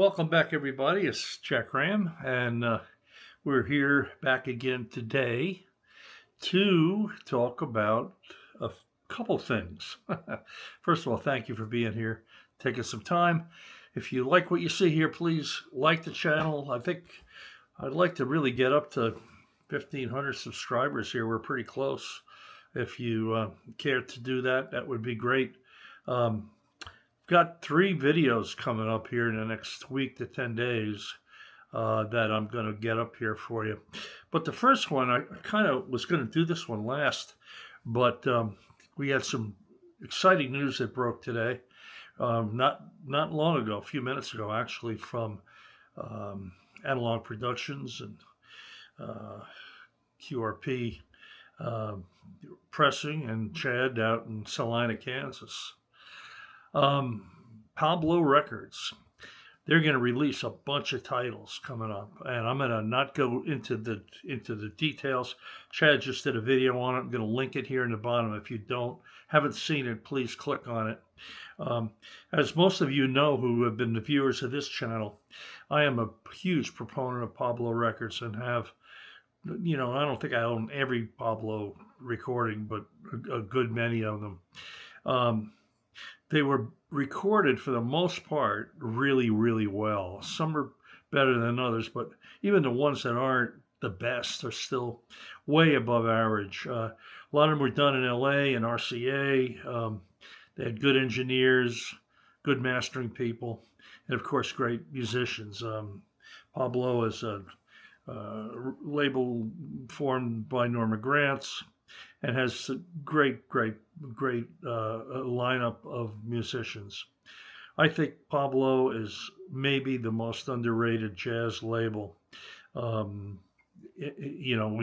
Welcome back, everybody. It's Jack Ram, and we're here back again today to talk about a couple things. First of all, thank you for being here, taking some time. If you like what you see here, please like the channel. I think I'd like to really get up to 1,500 subscribers here. We're pretty close. If you care to do that, that would be great. Got 3 videos coming up here in the next week to 10 days that I'm going to get up here for you. But the first one, I kind of was going to do this one last, but we had some exciting news that broke today. Not long ago, a few minutes ago, actually, from Analog Productions and QRP Pressing and Chad out in Salina, Kansas. Pablo Records, they're going to release a bunch of titles coming up, and I'm going to not go into the details. Chad just did a video on it. I'm going to link it here in the bottom. If you haven't seen it, please click on it. As most of you know who have been the viewers of this channel, I am a huge proponent of Pablo Records and have, I don't think I own every Pablo recording, but a good many of them. They were recorded, for the most part, really, really well. Some are better than others, but even the ones that aren't the best are still way above average. A lot of them were done in LA and RCA. They had good engineers, good mastering people, and of course, great musicians. Pablo is a label formed by Norma Grants and has a great lineup of musicians. I think Pablo is maybe the most underrated jazz label. We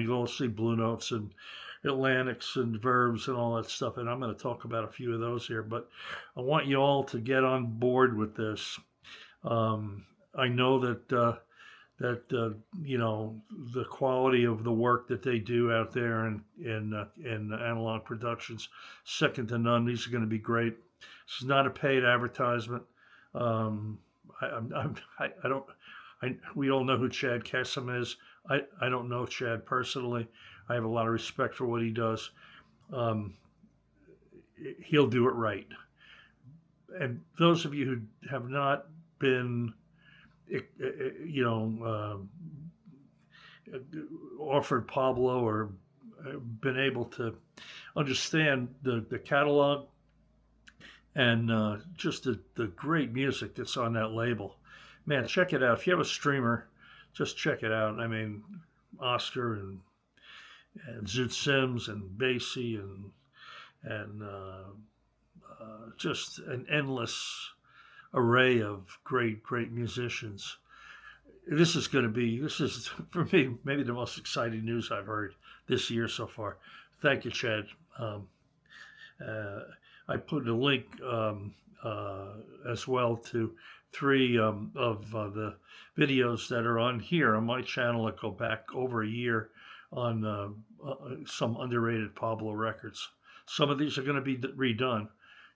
all see Blue Notes and Atlantics and Verves and all that stuff, and I'm going to talk about a few of those here, but I want you all to get on board with this. I know that the quality of the work that they do out there in Analog Productions, second to none. These are going to be great. This is not a paid advertisement. We all know who Chad Kessam is. I don't know Chad personally. I have a lot of respect for what he does. He'll do it right. And those of you who have not been offered Pablo or been able to understand the catalog and just the great music that's on that label. Man, check it out. If you have a streamer, just check it out. I mean, Oscar and Zoot Sims and Basie and just an endless array of great musicians. This is for me maybe the most exciting news I've heard this year so far. Thank you, Chad. I put a link as well to 3 of the videos that are on here on my channel that go back over a year on some underrated Pablo records. Some of these are going to be redone.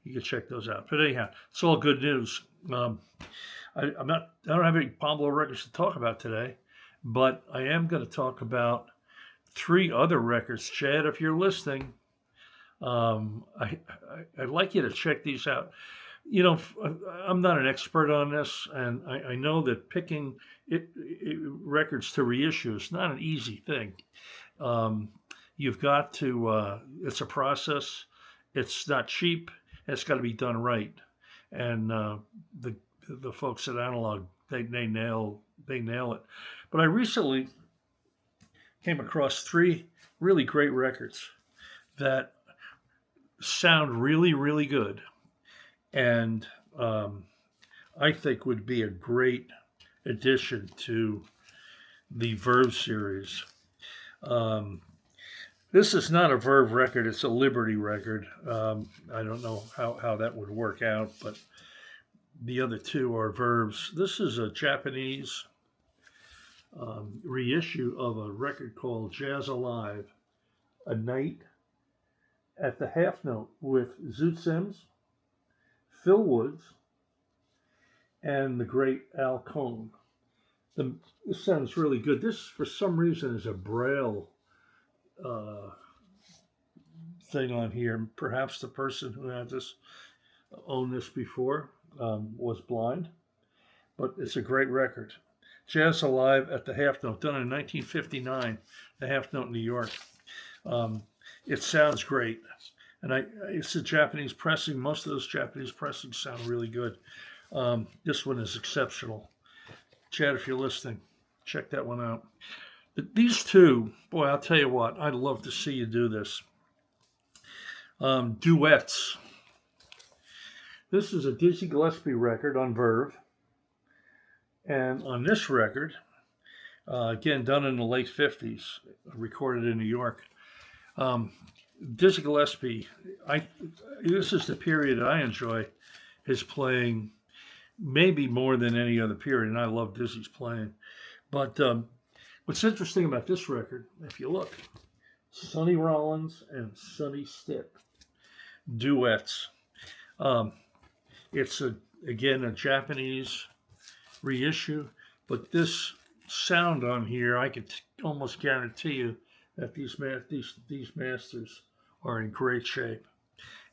You can check those out. But anyhow, it's all good news. I don't have any Pablo records to talk about today, but I am going to talk about 3 other records. Chad, if you're listening, I'd like you to check these out. I'm not an expert on this, and I know that picking records to reissue is not an easy thing. You've got to, it's a process. It's not cheap. It's got to be done right. And the folks at Analog, they nail it. But I recently came across 3 really great records that sound really, really good, and I think would be a great addition to the Verve series. This is not a Verve record, it's a Liberty record. I don't know how that would work out, but the other 2 are Verve's. This is a Japanese reissue of a record called Jazz Alive, A Night at the Half Note with Zoot Sims, Phil Woods, and the great Al Cohn. This sounds really good. This, for some reason, is a Braille uh, thing on here. Perhaps the person who had this owned this before was blind, but it's a great record. Jazz Alive at the Half Note, done in 1959, the Half Note in New York. It sounds great. And it's a Japanese pressing. Most of those Japanese pressings sound really good. This one is exceptional. Chad, if you're listening, check that one out. These two, boy, I'll tell you what, I'd love to see you do this. Duets. This is a Dizzy Gillespie record on Verve. And on this record, again, done in the late 50s, recorded in New York. Dizzy Gillespie, this is the period I enjoy his playing, maybe more than any other period, and I love Dizzy's playing. But what's interesting about this record, if you look, Sonny Rollins and Sonny Stitt, duets. It's, again, a Japanese reissue, but this sound on here, I could almost guarantee you that these masters are in great shape.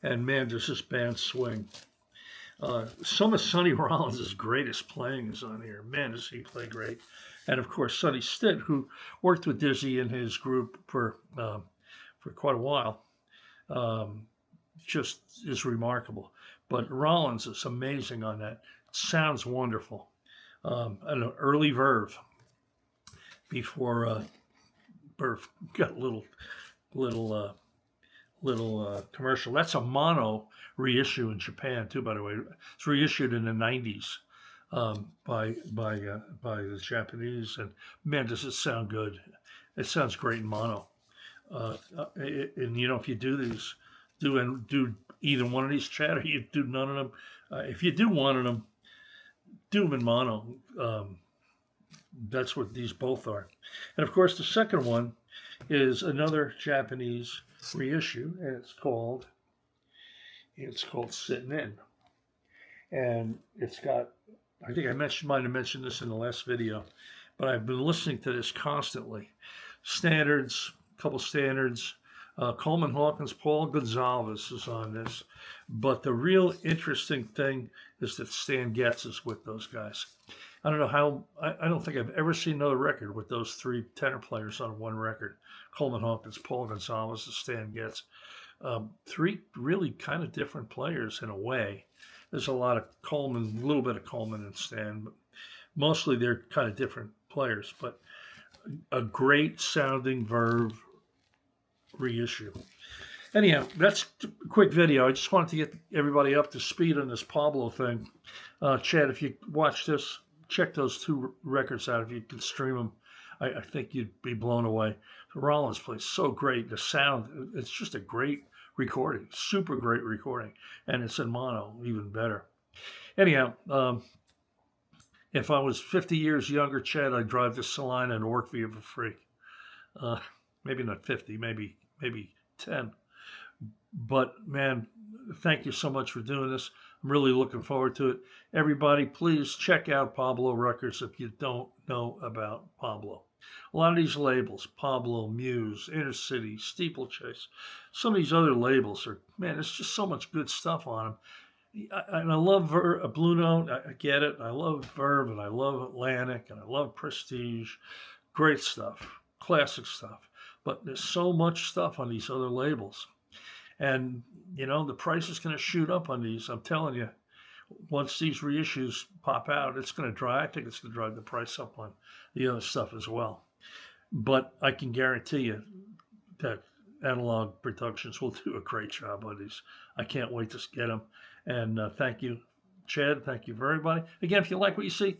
And man, does this band swing. Some of Sonny Rollins' greatest playing is on here. Man, does he play great. And of course, Sonny Stitt, who worked with Dizzy in his group for quite a while, just is remarkable. But Rollins is amazing on that. It sounds wonderful. An early Verve, before Verve got a little commercial. That's a mono reissue in Japan too, by the way. It's reissued in the 90s by the Japanese, and man, does it sound good. It sounds great in mono. And you know, if you do these, do either one of these, Chad, or you do none of them. If you do one of them, do them in mono. That's what these both are. And of course, the second one is another Japanese reissue, and it's called Sitting In. And it's got, I think I might have mentioned this in the last video, but I've been listening to this constantly. Standards, a couple standards. Coleman Hawkins, Paul Gonsalves is on this. But the real interesting thing is that Stan Getz is with those guys. I don't know how, I don't think I've ever seen another record with those three tenor players on one record. Coleman Hawkins, Paul Gonsalves, and Stan Getz. Three really kind of different players in a way. There's a lot of Coleman, a little bit of Coleman and Stan, but mostly they're kind of different players. But a great sounding Verve reissue. Anyhow, that's a quick video. I just wanted to get everybody up to speed on this Pablo thing. Chad, if you watch this, check those two records out if you can stream them. I think you'd be blown away. Rollins plays so great. The sound, it's just a great recording, super great recording. And it's in mono, even better. Anyhow, if I was 50 years younger, Chad, I'd drive to Salina and work for you for free. Maybe not 50, maybe 10. But man, thank you so much for doing this. I'm really looking forward to it. Everybody, please check out Pablo Records if you don't know about Pablo. A lot of these labels, Pablo, Muse, Inner City, Steeplechase, some of these other labels are, man, there's just so much good stuff on them. And I love Blue Note, I get it. I love Verve, and I love Atlantic, and I love Prestige. Great stuff, classic stuff. But there's so much stuff on these other labels. And, you know, the price is going to shoot up on these. I'm telling you, once these reissues pop out, it's going to drive, I think it's going to drive the price up on the other stuff as well. But I can guarantee you that Analog Productions will do a great job on these. I can't wait to get them. And thank you, Chad. Thank you for everybody. Again, if you like what you see,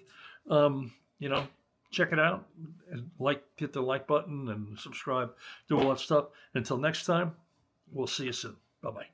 you know, check it out and hit the like button and subscribe, do all that stuff. Until next time, we'll see you soon. Bye-bye.